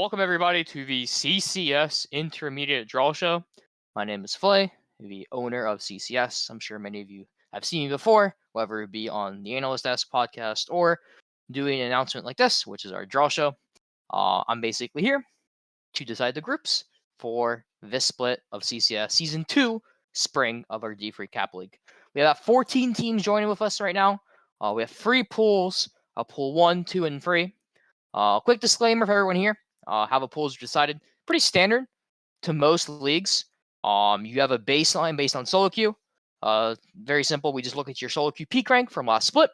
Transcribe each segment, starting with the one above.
Welcome everybody to the CCS Intermediate Draw Show. My name is Flay, the owner of CCS. I'm sure many of you have seen me before, whether it be on the Analyst Desk podcast or doing an announcement like this, which is our draw show. I'm basically here to decide the groups for this split of CCS Season 2, spring of our D3 Cap League. We have 14 teams joining with us right now. We have 3 pools, pool 1, 2, and 3. Quick disclaimer for everyone here. How the pools are decided. Pretty standard to most leagues. You have a baseline based on solo queue. Very simple. We just look at your solo queue peak rank from last split.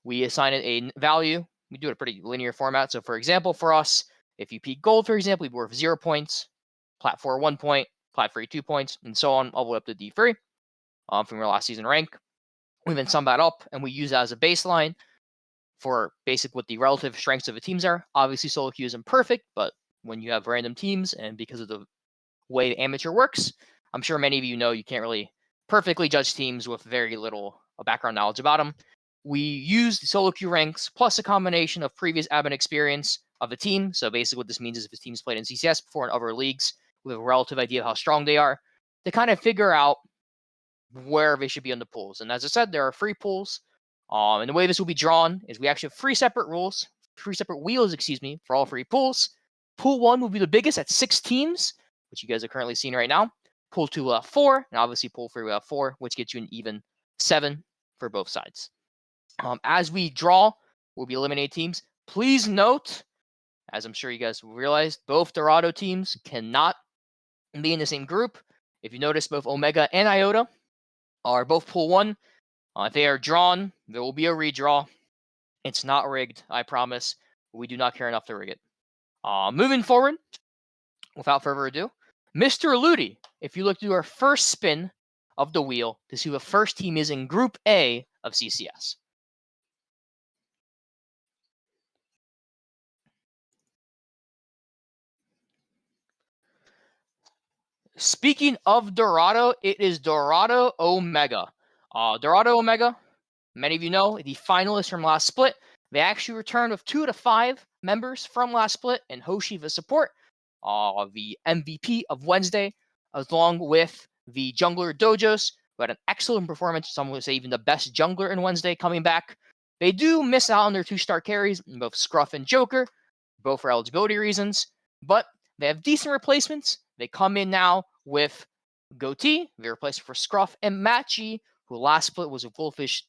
We assign it a value. We do it a pretty linear format. So for example, for us, if you peak gold, for example, you'd be worth 0 points, plat 4 1 point, plat 3 2 points, and so on, all the way up to D3 from your last season rank. We then sum that up and we use that as a baseline for basic what the relative strengths of the teams are. Obviously, solo queue isn't perfect, but when you have random teams and because of the way the amateur works, I'm sure many of you know you can't really perfectly judge teams with very little background knowledge about them. We use the solo queue ranks plus a combination of previous admin experience of the team. So basically what this means is if the team's played in CCS before in other leagues, we have a relative idea of how strong they are to kind of figure out where they should be on the pools. And as I said, there are 3 pools. And the way this will be drawn is we actually have 3 separate rules, 3 separate wheels, for all 3 pools. Pool 1 will be the biggest at 6 teams, which you guys are currently seeing right now. Pool 2 will have 4, and obviously Pool 3 will have 4, which gets you an even 7 for both sides. As we draw, we'll be eliminating teams. Please note, as I'm sure you guys will realize, both Dorado teams cannot be in the same group. If you notice, both Omega and Iota are both Pool 1. If they are drawn, there will be a redraw. It's not rigged, I promise. We do not care enough to rig it. Moving forward, without further ado, Mr. Ludi, if you look to our first spin of the wheel to see who the first team is in Group A of CCS. Speaking of Dorado, it is Dorado Omega. Dorado Omega, many of you know, the finalists from last split. They actually returned with 2 to 5 members from last split, and Hoshi the support, the MVP of Wednesday, along with the jungler Dojos, who had an excellent performance. Some would say even the best jungler in Wednesday coming back. They do miss out on their 2-star carries, both Scruff and Joker, both for eligibility reasons, but they have decent replacements. They come in now with Goatee, they replaced for Scruff, and Matchy, who last split was with Goldfish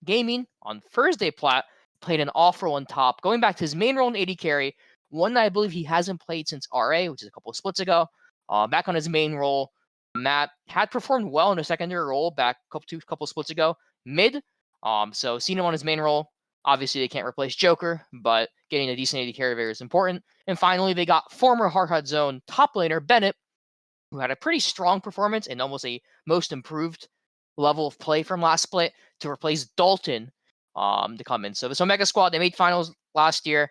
Gaming on Thursday plat, played an off role on top, going back to his main role in AD carry, one that I believe he hasn't played since RA, which is a couple of splits ago. Back on his main role, Matt had performed well in a secondary role back a couple splits ago, mid. So seeing him on his main role, obviously they can't replace Joker, but getting a decent AD carry there is important. And finally, they got former Hard Zone top laner Bennett, who had a pretty strong performance and almost a most improved level of play from last split to replace Dalton to come in. So this Omega squad, they made finals last year.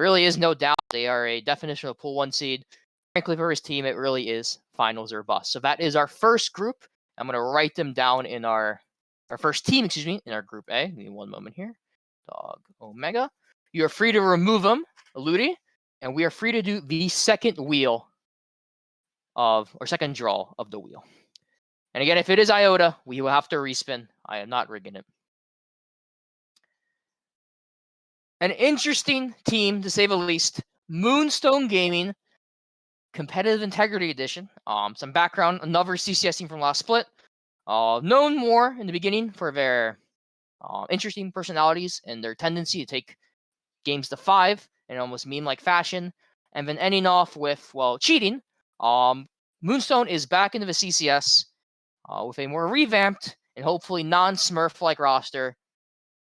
Really is no doubt they are a definition of Pool 1 seed. Frankly, for his team, it really is finals or bust. So that is our first group. I'm going to write them down in our first team, in our Group A. Give me one moment here. Dog Omega. You are free to remove them, Ludi, and we are free to do the second wheel second draw of the wheel. And again, if it is Iota, we will have to respin. I am not rigging it. An interesting team, to say the least. Moonstone Gaming, Competitive Integrity Edition. Some background, another CCS team from last split. Known more in the beginning for their interesting personalities and their tendency to take games to 5 in almost meme-like fashion. And then ending off with, well, cheating. Moonstone is back into the CCS with a more revamped and hopefully non-Smurf-like roster,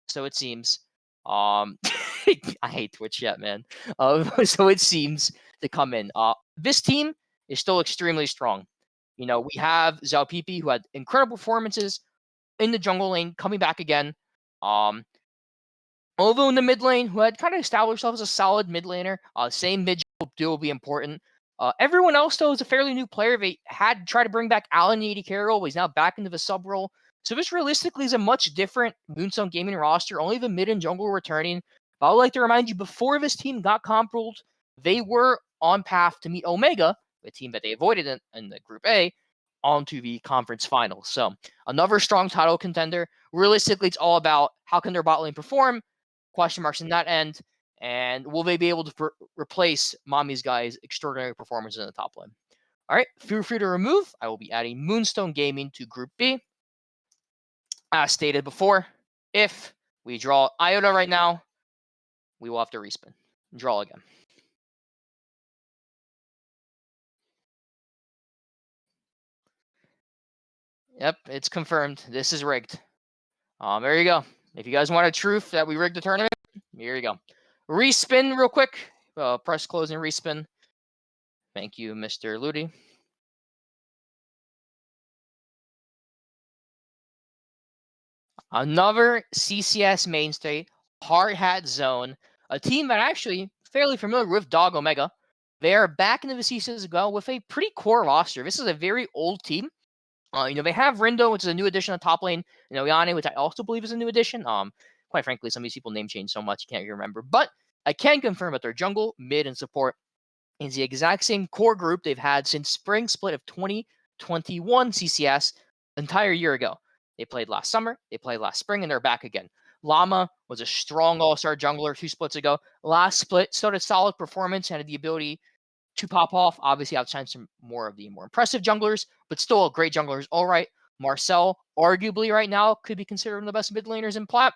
so it seems. I hate Twitch chat, man. So it seems to come in. This team is still extremely strong. You know, we have Zhao Pipi, who had incredible performances in the jungle lane, coming back again. Although in the mid lane, who had kind of established himself as a solid mid laner, same mid duo will be important. Everyone else, though, is a fairly new player. They had tried to bring back Alan in the AD carry role, but he's now back into the sub role. So this realistically is a much different Moonstone Gaming roster. Only the mid and jungle returning. But I would like to remind you, before this team got comp ruled, they were on path to meet Omega, the team that they avoided in the Group A, onto the conference finals. So another strong title contender. Realistically, it's all about how can their bot lane perform, question marks in that end, and will they be able to replace Mommy's Guy's extraordinary performance in the top lane? All right, feel free to remove. I will be adding Moonstone Gaming to Group B. As stated before, if we draw Iota right now, we will have to respin. Draw again. Yep, it's confirmed. This is rigged. There you go. If you guys want a truth that we rigged the tournament, here you go. Respin real quick. Press close and respin. Thank you, Mr. Ludi. Another CCS mainstay, Hard Hat Zone, a team that actually fairly familiar with Dog Omega. They are back into the CCS as well with a pretty core roster. This is a very old team. They have Rindo, which is a new addition on top lane. Yane, which I also believe is a new addition. Quite frankly, some of these people name change so much you can't even remember. But I can confirm that their jungle, mid, and support is the exact same core group they've had since spring split of 2021 CCS, entire year ago. They played last summer, they played last spring, and they're back again. Llama was a strong all-star jungler 2 splits ago. Last split started solid performance and had the ability to pop off. Obviously, outside some more of the more impressive junglers, but still a great jungler is all right. Marcel, arguably right now, could be considered one of the best mid laners in Plat.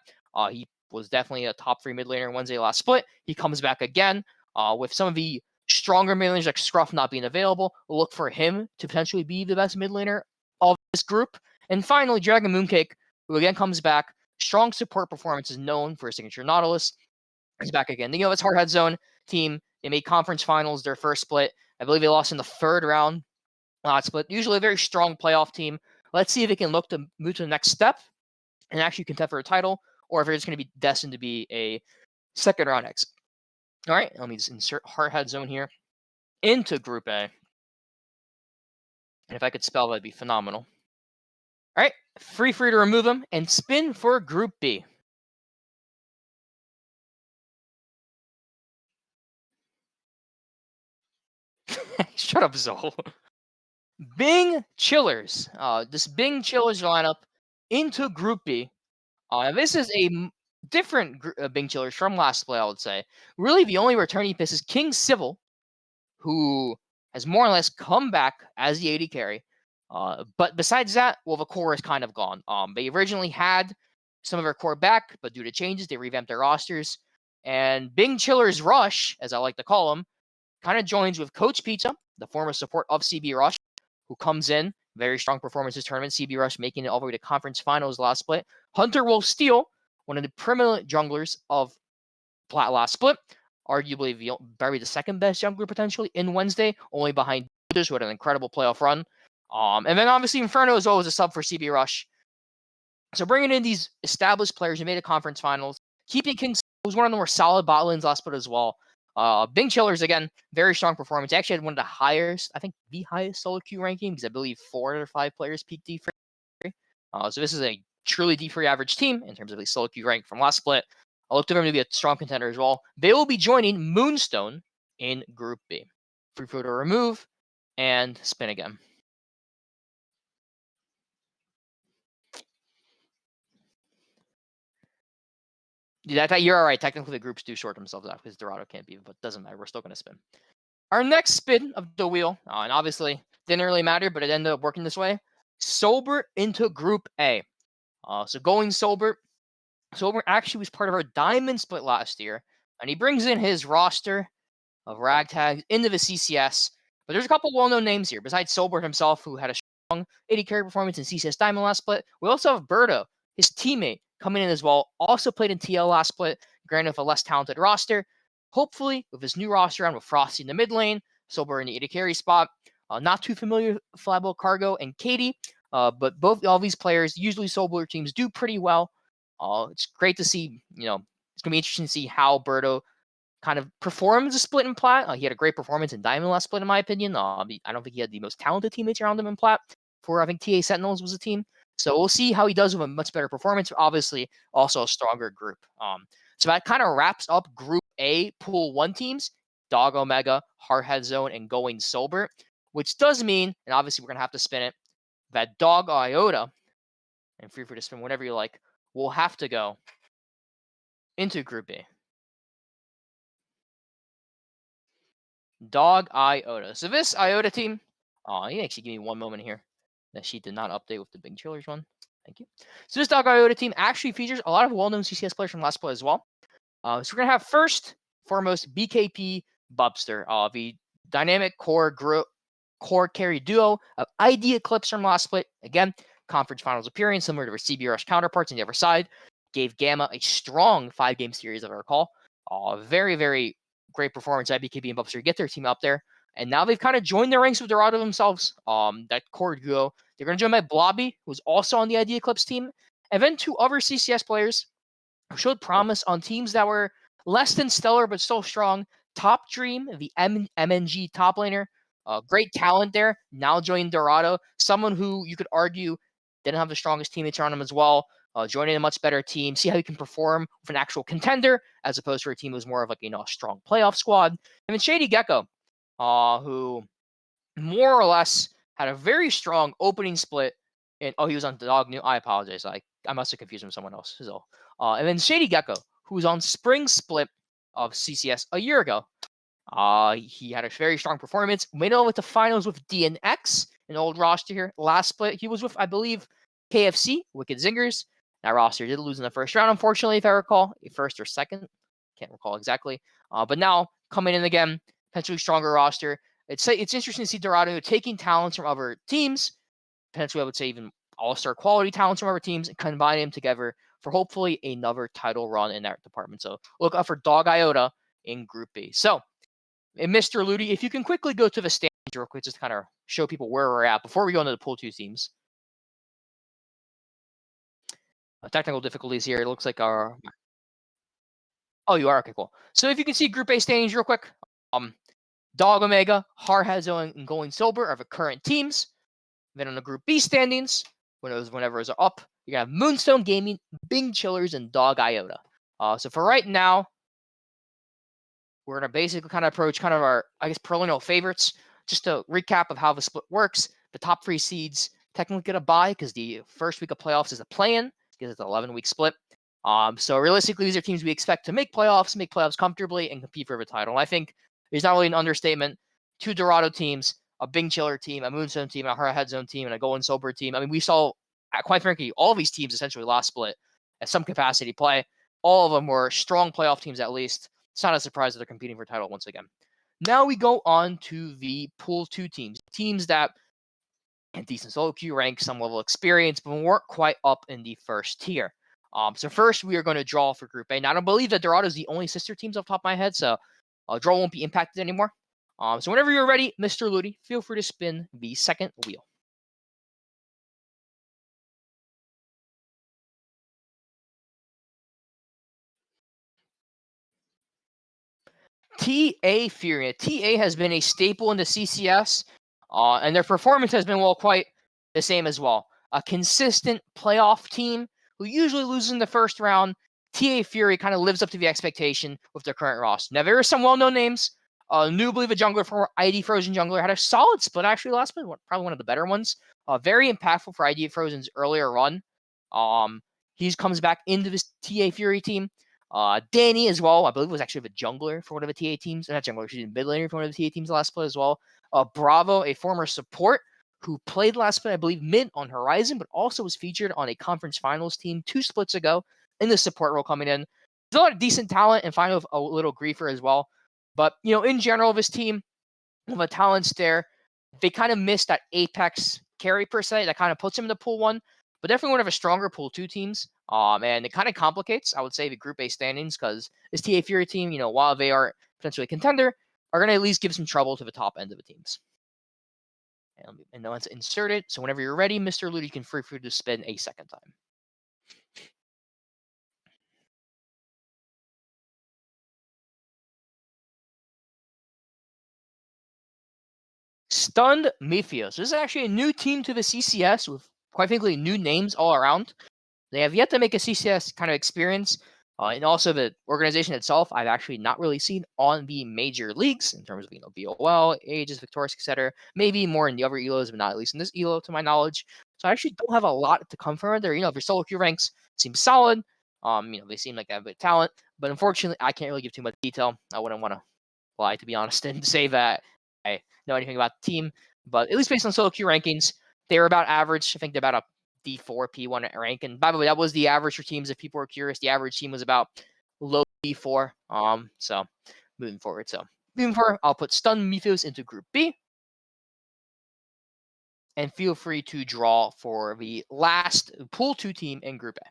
He was definitely a top 3 mid laner in Wednesday last split. He comes back again with some of the stronger mid laners like Scruff not being available. We'll look for him to potentially be the best mid laner of this group. And finally, Dragon Mooncake, who again comes back. Strong support performance is known for his signature Nautilus. He's back again. It's Hardhead Zone team. They made conference finals their first split. I believe they lost in the third round split. Usually a very strong playoff team. Let's see if they can look to move to the next step and actually contend for a title, or if they're just going to be destined to be a second round exit. All right, let me just insert Hardhead Zone here into Group A. And if I could spell, that'd be phenomenal. All right, free to remove them and spin for Group B. Shut up, Zol. Bing Chillers. This Bing Chillers lineup into Group B. This is a different Bing Chillers from last split, I would say. Really, the only returning piece is King Civil, who has more or less come back as the AD carry. But besides that, well, the core is kind of gone. They originally had some of their core back, but due to changes, they revamped their rosters. And Bing Chillers Rush, as I like to call him, kind of joins with Coach Pizza, the former support of CB Rush, who comes in. Very strong performance this tournament. CB Rush making it all the way to conference finals last split. Hunter Wolf Steel, one of the preeminent junglers of Plat last split. Arguably the second best jungler potentially in Wednesday, only behind Builders, who had an incredible playoff run. And then obviously Inferno is always a sub for CB Rush. So bringing in these established players who made a conference finals, keeping King, who's one of the more solid bot lanes last split as well. Bing Chillers, again, very strong performance. Actually had one of the highest, I think the highest solo queue ranking, because I believe 4 or 5 players peaked D3. So this is a truly D3 average team in terms of the solo queue rank from last split. I look to them to be a strong contender as well. They will be joining Moonstone in Group B. Free throw to remove and spin again. Yeah, you're all right. Technically, the groups do sort themselves out because Dorado can't be, but doesn't matter. We're still going to spin. Our next spin of the wheel, and obviously didn't really matter, but it ended up working this way. Sober into Group A. So going Sober actually was part of our Diamond split last year, and he brings in his roster of ragtags into the CCS. But there's a couple well-known names here. Besides Sober himself, who had a strong 80 carry performance in CCS Diamond last split, we also have Berto, his teammate, coming in as well. Also played in TL last split, granted with a less talented roster. Hopefully, with his new roster round with Frosty in the mid lane, Sober in the 80 carry spot. Not too familiar with Flyable Cargo and Katie, but all these players, usually Sober teams, do pretty well. It's great to see, it's going to be interesting to see how Berto kind of performs a split in Plat. He had a great performance in Diamond last split, in my opinion. I don't think he had the most talented teammates around him in Plat. For I think TA Sentinels was a team. So we'll see how he does with a much better performance. Obviously, also a stronger group. So that kind of wraps up Group A Pool 1 teams. Dog Omega, Hardhead Zone, and Going Sober. Which does mean, and obviously we're going to have to spin it, that Dog Iota, and free to spin whatever you like, will have to go into Group A. Dog Iota. So this Iota team, you can actually give me one moment here. That sheet did not update with the Big Chillers one. Thank you. So this Dog Iota team actually features a lot of well-known CCS players from last play as well. So we're going to have first, foremost, BKP Bubster, the dynamic core carry duo of ID Eclipse from last split. Again, conference finals appearance, similar to their CB Rush counterparts on the other side. Gave Gamma a strong 5-game series, if I recall. Very, very great performance at BKB and Bubster get their team up there. And now they've kind of joined the ranks with Dorado themselves. That core duo. They're going to join by Blobby, who's also on the ID Eclipse team. And then 2 other CCS players who showed promise on teams that were less than stellar but still strong. Top Dream, the MNG top laner. Great talent there. Now joining Dorado. Someone who you could argue didn't have the strongest teammates around him as well. Joining a much better team. See how he can perform with an actual contender as opposed to a team who's more of like, a strong playoff squad. And then Shady Gecko, who more or less had a very strong opening split. And he was on Dog New. I apologize. I must have confused him with someone else. So, and then Shady Gecko, who was on Spring Split of CCS a year ago. He had a very strong performance. Made it with the finals with DNX, an old roster here. Last split, he was with, I believe, KFC, Wicked Zingers. That roster did lose in the first round, unfortunately, if I recall, first or second. Can't recall exactly. But now coming in again, potentially stronger roster. It's interesting to see Dorado taking talents from other teams, potentially I would say even all-star quality talents from other teams, and combining them together for hopefully another title run in that department. So look out for Dog Iota in Group B. So, and Mr. Ludi, if you can quickly go to the standings real quick, just to kind of show people where we're at before we go into the Pool 2 teams. Technical difficulties here. It looks like our... Oh, you are? Okay, cool. So if you can see Group A standings real quick, Dog Omega, Hardheadzo, and Going Sober are the current teams. Then on the Group B standings, whenever those are up, you have Moonstone Gaming, Bing Chillers, and Dog Iota. So for right now, we're going to basically kind of approach kind of our, I guess, preliminary favorites. Just to recap of how the split works, the top 3 seeds technically get a bye because the first week of playoffs is a play-in because it's an 11-week split. So realistically, these are teams we expect to make playoffs comfortably, and compete for the title. And I think there's not really an understatement. 2 Dorado teams, a Bing Chiller team, a Moonstone team, a Head Zone team, and a Going Sober team. I mean, we saw, quite frankly, all these teams essentially last split at some capacity play. All of them were strong playoff teams at least. It's not a surprise that they're competing for title once again. Now we go on to the Pool 2 teams that had decent solo queue rank, some level of experience, but weren't quite up in the first tier. So first, we are going to draw for Group A. Now, I don't believe that Dorado is the only sister teams off the top of my head, so draw won't be impacted anymore. So whenever you're ready, Mr. Ludi, feel free to spin the second wheel. TA Fury. TA has been a staple in the CCS, and their performance has been, well, quite the same as well. A consistent playoff team who usually loses in the first round. TA Fury kind of lives up to the expectation with their current roster. Now, there are some well-known names. Noobly, the jungler for ID Frozen jungler, had a solid split actually last split, probably one of the better ones. Very impactful for ID Frozen's earlier run. He comes back into this TA Fury team. Danny as well, I believe was actually the jungler for one of the TA teams. Not jungler, she's mid laner for one of the TA teams last split as well. Bravo, a former support who played last split, I believe, mid on Horizon, but also was featured on a conference finals team 2 splits ago in the support role coming in. There's a lot of decent talent and finally a little griefer as well. But, in general, this team, the talents there, they kind of missed that apex carry per se. That kind of puts them in the Pool 1, but definitely one of the stronger Pool 2 teams. And it kind of complicates, I would say, the Group A standings because this TA Fury team, while they are potentially a contender, are going to at least give some trouble to the top end of the teams. And now let's insert it. So whenever you're ready, Mr. Ludi, you can feel free to spin a second time. Stunned Mephios. This is actually a new team to the CCS with, quite frankly, new names all around. They have yet to make a CCS kind of experience. And also the organization itself, I've actually not really seen on the major leagues in terms of, VOL, Aegis, Victorious, etc. Maybe more in the other ELOs, but not at least in this ELO to my knowledge. So I actually don't have a lot to come from there. If your solo queue ranks seem solid, they seem like they have a bit of talent. But unfortunately, I can't really give too much detail. I wouldn't want to lie, to be honest, and say that I know anything about the team. But at least based on solo queue rankings, they're about average. I think they're about a D4, P1 rank. And by the way, that was the average for teams. If people were curious, the average team was about low D4. So moving forward. I'll put Stun Mephios into Group B. And feel free to draw for the last Pool 2 team in Group A.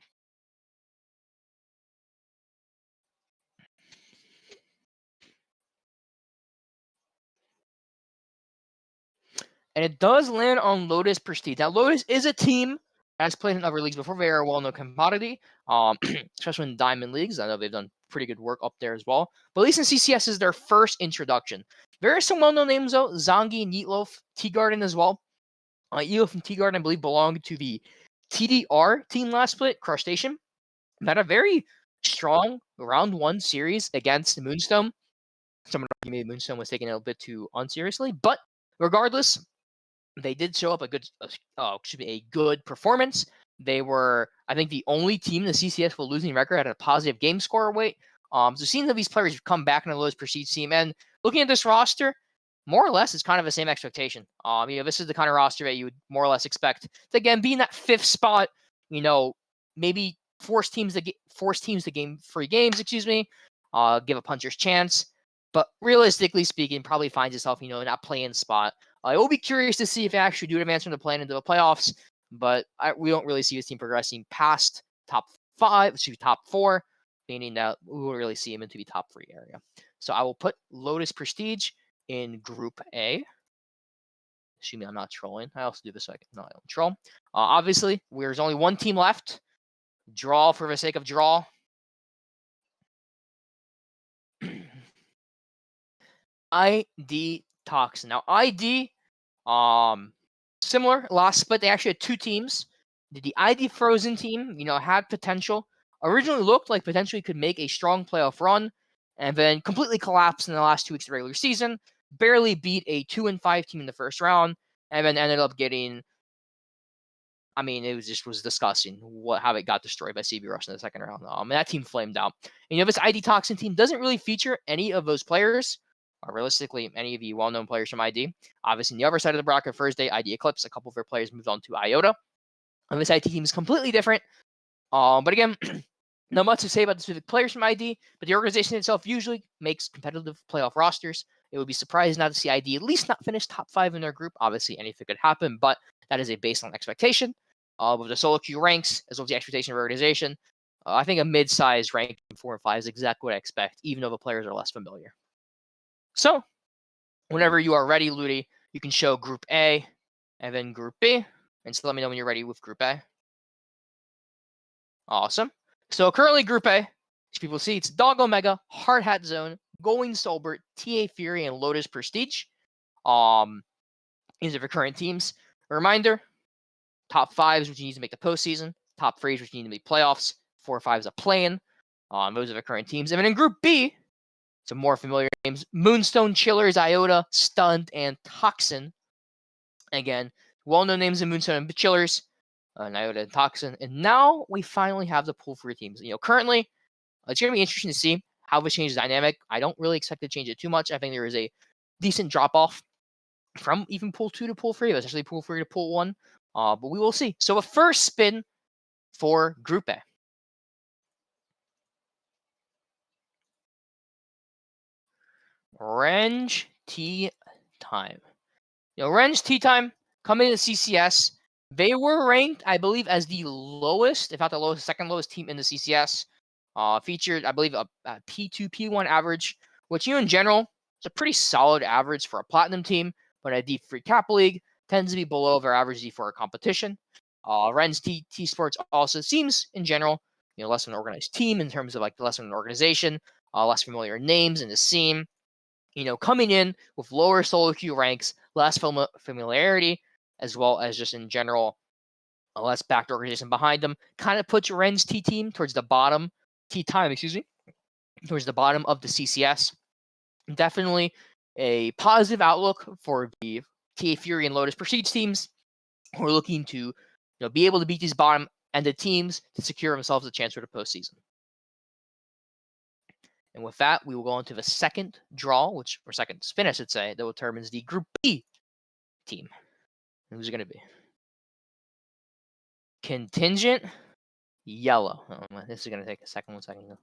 And it does land on Lotus Prestige. Now, Lotus is a team that's played in other leagues before. They are a well-known commodity, especially in Diamond Leagues. I know they've done pretty good work up there as well. But at least in CCS is their first introduction. There are some well-known names, though. Zangi, Neatloaf, T-Garden as well. Neatloaf and T-Garden, I believe, belonged to the TDR team last split, Crustacean. Had a very strong round 1 series against Moonstone. Someone argued maybe Moonstone was taken a little bit too unseriously. But regardless, they did show up a good performance. They were, I think, the only team in the CCS with a losing record had a positive game score weight. So seeing that these players come back in the Lotus Prestige team, and looking at this roster, more or less, it's kind of the same expectation. This is the kind of roster that you would more or less expect to, again, be in that 5th spot. Maybe force teams to game free games. Give a puncher's chance. But realistically speaking, probably finds itself, in that play-in spot. I will be curious to see if they actually do advance from the play-in into the playoffs. But we don't really see this team progressing past top 4, meaning that we won't really see them into the top 3 area. So I will put Lotus Prestige in Group A. Excuse me, I'm not trolling. I also do this so I don't troll. Obviously, there's only one team left. Draw for the sake of draw. ID Toxin. Now, ID, similar. Last split, they actually had 2 teams. The ID Frozen team, had potential. Originally looked like potentially could make a strong playoff run, and then completely collapsed in the last 2 weeks of the regular season. Barely beat a 2-5 team in the first round, and then ended up getting. It was disgusting how it got destroyed by CB Rush in the second round. That team flamed out. And this ID Toxin team doesn't really feature any of those players, or realistically, any of the well-known players from ID. Obviously, on the other side of the bracket, Thursday, ID Eclipse, a couple of their players moved on to IOTA. And this ID team is completely different. But again, not much to say about the specific players from ID, but the organization itself usually makes competitive playoff rosters. It would be surprising not to see ID at least not finish top 5 in their group. Obviously, anything could happen, but that is a baseline expectation. With the solo queue ranks, as well as the expectation of the organization, I think a mid-size ranking 4 and 5 is exactly what I expect, even though the players are less familiar. So, whenever you are ready, Ludi, you can show Group A and then Group B. And so let me know when you're ready with Group A. Awesome. So currently Group A, as people see, it's Dog Omega, Hard Hat Zone, Going Solbert, TA Fury, and Lotus Prestige. These are the current teams. A reminder, top 5 is what you need to make the postseason. Top 3 is what you need to make playoffs. 4 or 5 is a play-in. Those are the current teams. And then in Group B, some more familiar names. Moonstone, Chillers, Iota, Stunned, and Toxin. Again, well-known names in Moonstone and Chillers, Iota and Toxin. And now we finally have the pool 3 teams. Currently, it's going to be interesting to see how this changes dynamic. I don't really expect to change it too much. I think there is a decent drop-off from even pool 2 to pool 3, especially pool 3 to pool 1. But we will see. So a first spin for Group A. Renge Tea Time. Renge Tea Time coming to CCS. They were ranked, I believe, as the lowest, if not the lowest, second lowest team in the CCS. Featured, I believe, a P2, P1 average, which, in general, is a pretty solid average for a Platinum team, but a D3 Cap League tends to be below their average D4 competition. Ren's T Sports also seems, in general, less of an organized team in terms of less of an organization, less familiar names in the scene. Coming in with lower solo queue ranks, less familiarity, as well as just in general, a less backed organization behind them, kind of puts Ren's T team towards the bottom, towards the bottom of the CCS. Definitely a positive outlook for the TA Fury and Lotus Prestige teams who are looking to be able to beat these bottom-ended teams to secure themselves a chance for the postseason. And with that, we will go into the second draw, or second spin, I should say, that determines the Group B team. Who's it going to be? Contingent Yellow. Oh, this is going to take a second. 1 second.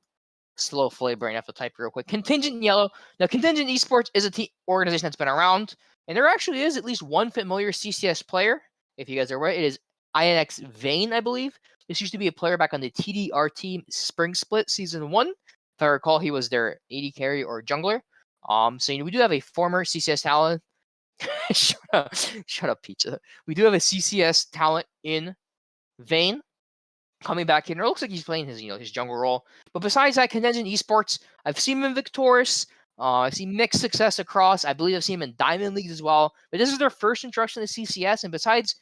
Slow Flay brain. I have to type real quick. Contingent Yellow. Now, Contingent Esports is a organization that's been around, and there actually is at least one familiar CCS player. If you guys are aware, it is INX Vane, I believe. This used to be a player back on the TDR team Spring Split Season 1. If I recall, he was their AD carry or jungler. So we do have a former CCS talent. Shut up, Pizza. We do have a CCS talent in Vane coming back in. It looks like he's playing his jungle role. But besides that, Contingent Esports, I've seen him in Victorious. I've seen mixed success across. I believe I've seen him in Diamond Leagues as well. But this is their first introduction to CCS. And besides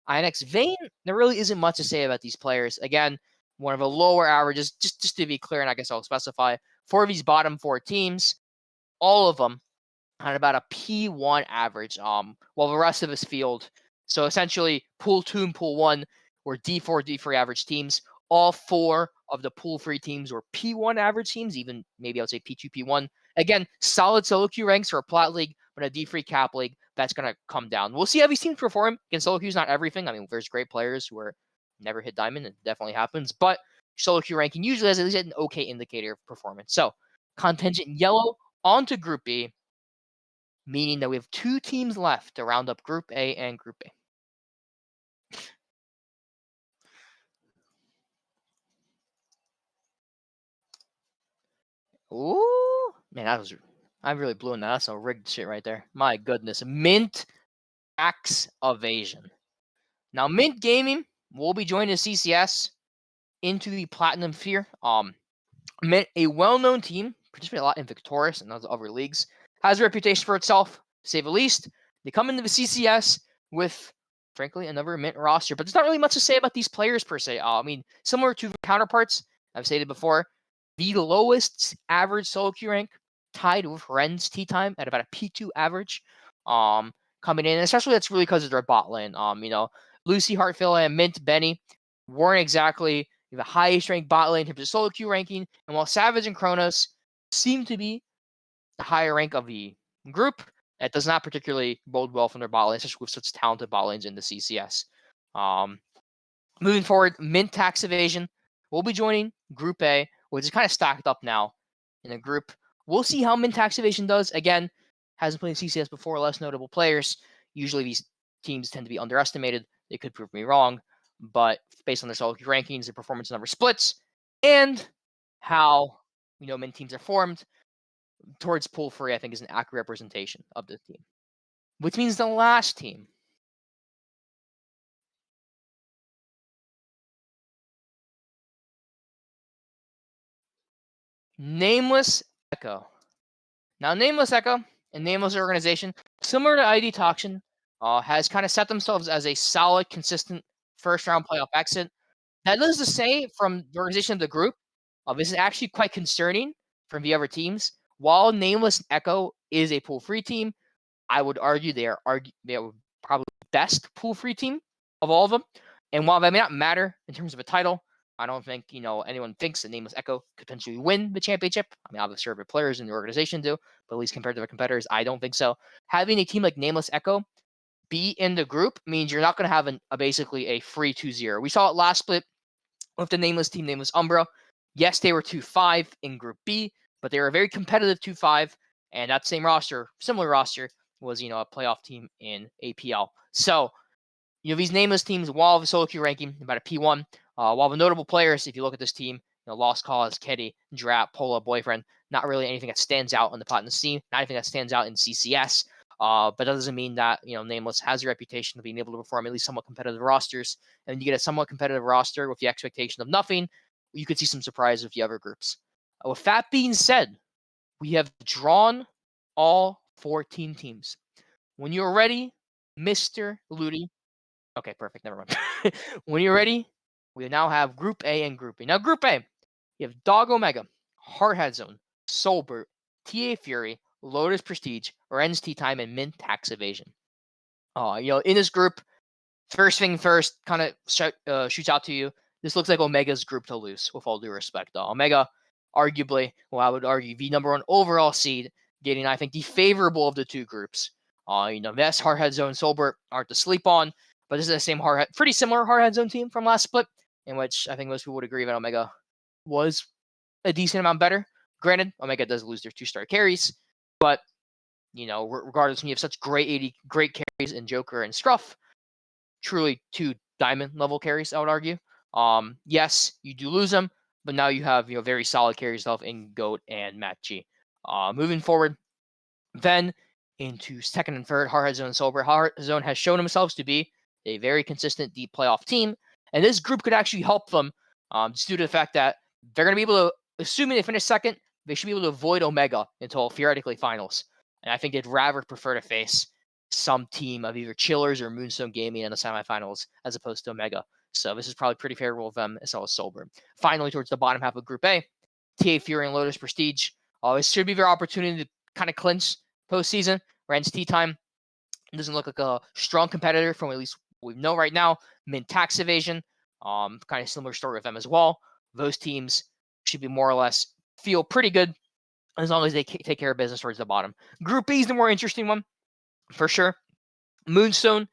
INX Vane, there really isn't much to say about these players. Again, one of the lower averages, just to be clear, and I guess I'll specify, for these bottom 4 teams, all of them had about a P1 average, while the rest of this field, so essentially Pool 2 and Pool 1 were D4, D3 average teams. All 4 of the Pool 3 teams were P1 average teams, even maybe I would say P2, P1. Again, solid solo queue ranks for a Plat League, but a D3 cap league, that's going to come down. We'll see how these teams perform. Against solo queues, not everything. I mean, there's great players who are never hit diamond. It definitely happens. But solo queue ranking usually has at least an okay indicator of performance. So contingent yellow onto Group B, meaning that we have 2 teams left to round up Group A and Group B. Ooh, man, I really blew in that. That's some rigged shit right there. My goodness. Mint tax evasion. Now, Mint Gaming will be joining CCS into the Platinum Tier. Mint, a well-known team, participated a lot in Victorious and other leagues, has a reputation for itself, to say the least. They come into the CCS with, frankly, another Mint roster, but there's not really much to say about these players per se. I mean, similar to the counterparts I've stated before, the lowest average solo queue rank, tied with Ren's Tea Time at about a P2 average. Coming in, especially that's really because of their bot lane. Lucy Hartfield and Mint Benny weren't exactly the highest ranked bot lane in terms of solo queue ranking, and while Savage and Kronos seem to be the higher rank of the group, that does not particularly bode well from their bot lane, especially with such talented bot lanes in the CCS. Moving forward, Mint Tax Evasion will be joining Group A, which is kind of stacked up now in a group. We'll see how Mint Tax Evasion does. Again, hasn't played CCS before, less notable players. Usually these teams tend to be underestimated. They could prove me wrong, but based on their solo queue rankings, their performance number splits, and how Mint teams are formed towards pool free, I think is an accurate representation of the team. Which means the last team. Nameless Echo. Now, Nameless Echo and Nameless Organization, similar to ID Toxin, has kind of set themselves as a solid, consistent first-round playoff exit. That is to say, from the organization of the group, this is actually quite concerning from the other teams. While Nameless Echo is a pool-free team, I would argue they are probably the best pool-free team of all of them. And while that may not matter in terms of a title, I don't think anyone thinks that Nameless Echo could potentially win the championship. I mean, obviously, other players in the organization do, but at least compared to their competitors, I don't think so. Having a team like Nameless Echo be in the group means you're not going to have basically a free 2-0. We saw it last split with the Nameless team, Nameless Umbra. Yes, they were 2-5 in Group B, but they were a very competitive 2-5, and that same roster, similar roster, was a playoff team in APL. So these nameless teams, while the solo queue ranking about a P1, while the notable players, if you look at this team, Lost Cause, Kitty, Drat, Pola, Boyfriend, not really anything that stands out in the Platinum scene, not anything that stands out in CCS. But that doesn't mean that Nameless has a reputation of being able to perform at least somewhat competitive rosters. And you get a somewhat competitive roster with the expectation of nothing, you could see some surprise with the other groups. With that being said, we have drawn all 14 teams. When you're ready, Mr. Ludi. Okay, perfect. Never mind. When you're ready, we now have Group A and Group B. Now, Group A, you have Dog Omega, Hardhead Zone, Soulbert, TA Fury, Lotus Prestige, Ren's Tea Time, and Mint Tax Evasion. In this group, first thing first, kind of shoots out to you. This looks like Omega's group to lose, with all due respect. Omega, arguably, I would argue, the number 1 overall seed, getting, I think, the favorable of the two groups. Vest, Hardhead Zone, Soulbert aren't to sleep on, but this is the same pretty similar Hardhead Zone team from last split, in which I think most people would agree that Omega was a decent amount better. Granted, Omega does lose their 2-star carries, but regardless, when you have such great carries in Joker and Scruff, truly 2 diamond level carries, I would argue. Yes, you do lose them, but now you have very solid carries yourself in Goat and Matt G. Moving forward, then into second and third, Hardhead Zone and Sober. Hardhead Zone has shown themselves to be a very consistent deep playoff team, and this group could actually help them just due to the fact that they're going to be able to, assuming they finish second, they should be able to avoid Omega until theoretically finals. And I think they'd rather prefer to face some team of either Chillers or Moonstone Gaming in the semifinals as opposed to Omega. So this is probably pretty favorable for them as well as Sober. Finally, towards the bottom half of Group A, TA Fury and Lotus Prestige. This should be their opportunity to kind of clinch postseason. Ren's Tea Time doesn't look like a strong competitor from at least what we know right now. Mint Tax Evasion, kind of similar story with them as well. Those teams should be more or less feel pretty good as long as they take care of business towards the bottom. Group B is the more interesting one, for sure. Moonstone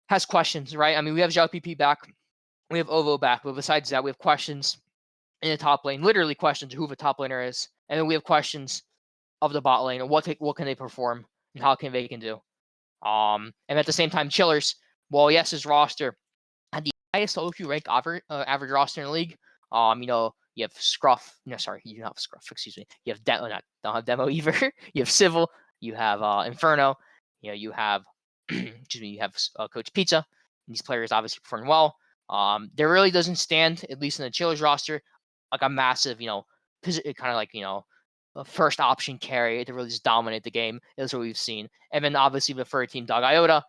has questions, right? I mean, we have Zhao PP back. We have Ovo back. But besides that, we have questions in the top lane. Literally questions who the top laner is. And then we have questions of the bot lane and what can they perform and how can they can do. And at the same time, Chillers, well, yes, his roster had the highest OQ rank average roster in the league. You have Scruff. No, sorry, you don't have Scruff. Excuse me. You have Demo. Don't have Demo either. You have Civil. You have Inferno. You have excuse me. You have Coach Pizza. These players obviously perform well. There really doesn't stand, at least in the Chillers roster, like a massive, kind of like a first option carry to really just dominate the game. Is what we've seen. And then obviously the third team, Dog Iota.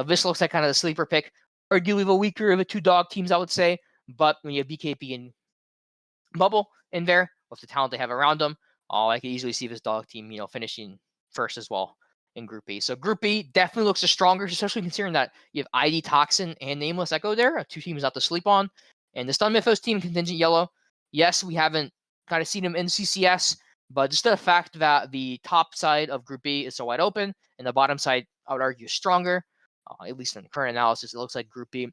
This looks like kind of the sleeper pick. Arguably the weaker of the two dog teams, I would say. But when you have BKB and Bubble in there with the talent they have around them, I can easily see this dog team, finishing first as well in Group B. So Group B definitely looks the stronger, especially considering that you have ID Toxin and Nameless Echo there, two teams not to sleep on. And the Stun Mythos team, Contingent Yellow, yes, we haven't kind of seen them in CCS, but just the fact that the top side of Group B is so wide open and the bottom side, I would argue, is stronger. At least in the current analysis, it looks like Group B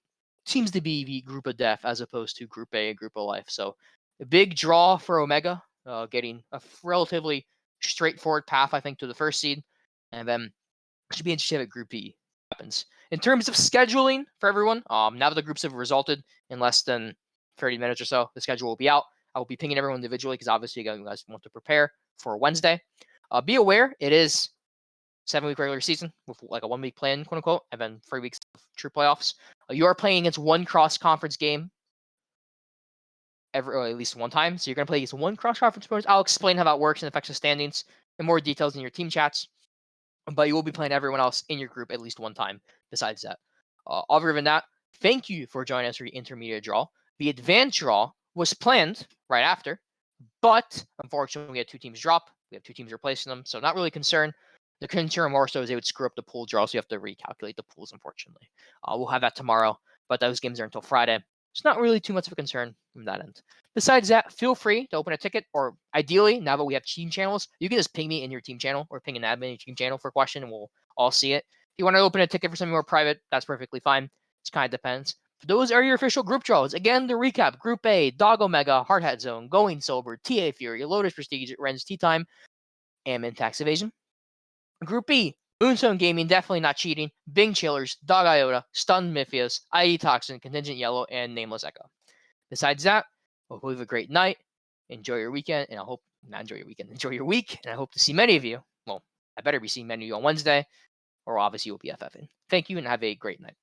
seems to be the group of death as opposed to Group A and Group of life. So a big draw for Omega, getting a relatively straightforward path, I think, to the first seed. And then it should be interesting if Group B happens. In terms of scheduling for everyone, now that the groups have resulted in less than 30 minutes or so, the schedule will be out. I will be pinging everyone individually because obviously you guys want to prepare for Wednesday. Be aware, it is 7-week regular season with like a 1-week plan, quote unquote, and then 3 weeks of true playoffs. You are playing against one cross-conference game or at least one time. So you're going to play against one cross-conference opponent. I'll explain how that works and affects the standings in more details in your team chats. But you will be playing everyone else in your group at least one time besides that. Other than that, thank you for joining us for the intermediate draw. The advanced draw was planned right after, but unfortunately we had two teams drop. We have two teams replacing them, so not really concerned. The concern more so is they would screw up the pool draw, so you have to recalculate the pools, unfortunately. We'll have that tomorrow, but those games are until Friday. It's not really too much of a concern from that end. Besides that, feel free to open a ticket, or ideally, now that we have team channels, you can just ping me in your team channel or ping an admin in your team channel for a question, and we'll all see it. If you want to open a ticket for something more private, that's perfectly fine. It kind of depends. Those are your official group draws. Again, the recap: Group A, Dog Omega, Hard Hat Zone, Going Sober, TA Fury, Lotus Prestige, Ren's Tea Time, and Min Tax Evasion. Group B, Moonstone Gaming, definitely not cheating. Bing Chillers, Dog Iota, Stun Mythios, ID Toxin, Contingent Yellow, and Nameless Echo. Besides that, hope you have a great night. Enjoy your weekend, and I hope, not enjoy your weekend, enjoy your week, and I hope to see many of you. Well, I better be seeing many of you on Wednesday, or obviously you'll be FFing. Thank you, and have a great night.